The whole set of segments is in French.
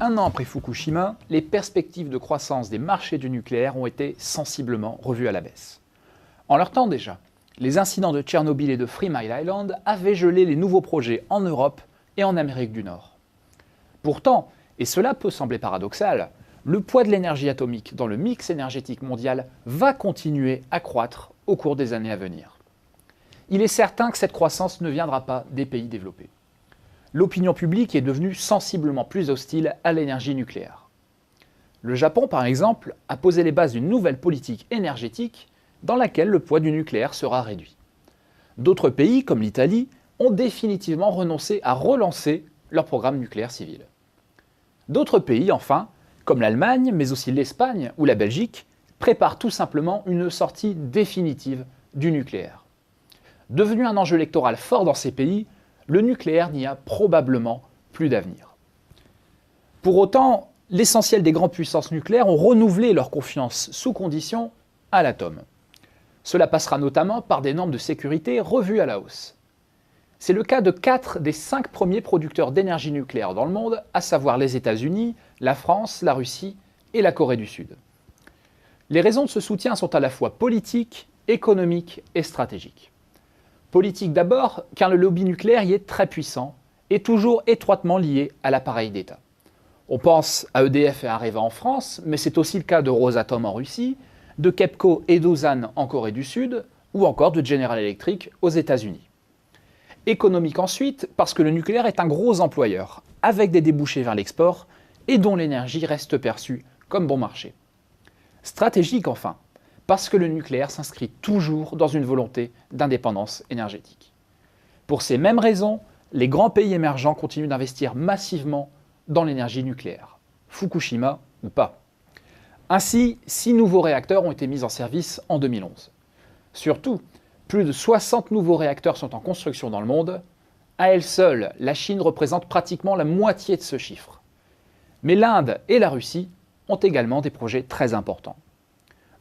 Un an après Fukushima, les perspectives de croissance des marchés du nucléaire ont été sensiblement revues à la baisse. En leur temps déjà, les incidents de Tchernobyl et de Three Mile Island avaient gelé les nouveaux projets en Europe et en Amérique du Nord. Pourtant, et cela peut sembler paradoxal, le poids de l'énergie atomique dans le mix énergétique mondial va continuer à croître au cours des années à venir. Il est certain que cette croissance ne viendra pas des pays développés. L'opinion publique est devenue sensiblement plus hostile à l'énergie nucléaire. Le Japon, par exemple, a posé les bases d'une nouvelle politique énergétique dans laquelle le poids du nucléaire sera réduit. D'autres pays, comme l'Italie, ont définitivement renoncé à relancer leur programme nucléaire civil. D'autres pays, enfin, comme l'Allemagne, mais aussi l'Espagne ou la Belgique, préparent tout simplement une sortie définitive du nucléaire. Devenu un enjeu électoral fort dans ces pays, le nucléaire n'y a probablement plus d'avenir. Pour autant, l'essentiel des grandes puissances nucléaires ont renouvelé leur confiance sous condition à l'atome. Cela passera notamment par des normes de sécurité revues à la hausse. C'est le cas de 4 des 5 premiers producteurs d'énergie nucléaire dans le monde, à savoir les États-Unis, la France, la Russie et la Corée du Sud. Les raisons de ce soutien sont à la fois politiques, économiques et stratégiques. Politique d'abord, car le lobby nucléaire y est très puissant et toujours étroitement lié à l'appareil d'État. On pense à EDF et Areva en France, mais c'est aussi le cas de Rosatom en Russie, de KEPCO et d'Ozan en Corée du Sud, ou encore de General Electric aux États-Unis. Économique ensuite, parce que le nucléaire est un gros employeur, avec des débouchés vers l'export, et dont l'énergie reste perçue comme bon marché. Stratégique enfin, parce que le nucléaire s'inscrit toujours dans une volonté d'indépendance énergétique. Pour ces mêmes raisons, les grands pays émergents continuent d'investir massivement dans l'énergie nucléaire, Fukushima ou pas. Ainsi, 6 nouveaux réacteurs ont été mis en service en 2011. Surtout, plus de 60 nouveaux réacteurs sont en construction dans le monde. À elle seule, la Chine représente pratiquement la moitié de ce chiffre. Mais l'Inde et la Russie ont également des projets très importants.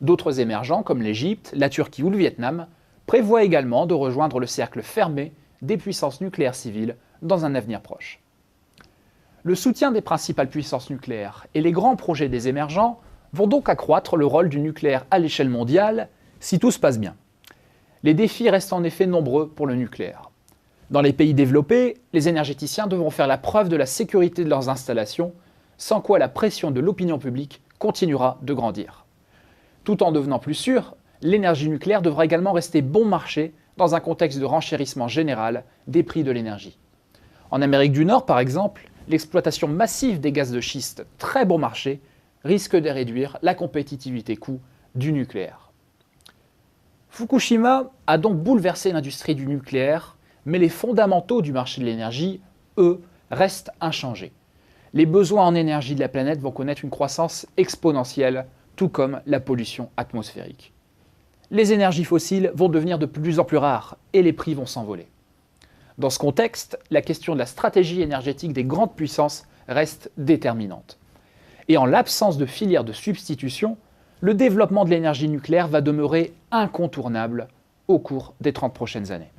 D'autres émergents, comme l'Égypte, la Turquie ou le Vietnam, prévoient également de rejoindre le cercle fermé des puissances nucléaires civiles dans un avenir proche. Le soutien des principales puissances nucléaires et les grands projets des émergents vont donc accroître le rôle du nucléaire à l'échelle mondiale si tout se passe bien. Les défis restent en effet nombreux pour le nucléaire. Dans les pays développés, les énergéticiens devront faire la preuve de la sécurité de leurs installations, sans quoi la pression de l'opinion publique continuera de grandir. Tout en devenant plus sûr, l'énergie nucléaire devra également rester bon marché dans un contexte de renchérissement général des prix de l'énergie. En Amérique du Nord, par exemple, l'exploitation massive des gaz de schiste, très bon marché, risque de réduire la compétitivité coût du nucléaire. Fukushima a donc bouleversé l'industrie du nucléaire, mais les fondamentaux du marché de l'énergie, eux, restent inchangés. Les besoins en énergie de la planète vont connaître une croissance exponentielle, tout comme la pollution atmosphérique. Les énergies fossiles vont devenir de plus en plus rares et les prix vont s'envoler. Dans ce contexte, la question de la stratégie énergétique des grandes puissances reste déterminante. Et en l'absence de filière de substitution, le développement de l'énergie nucléaire va demeurer incontournable au cours des 30 prochaines années.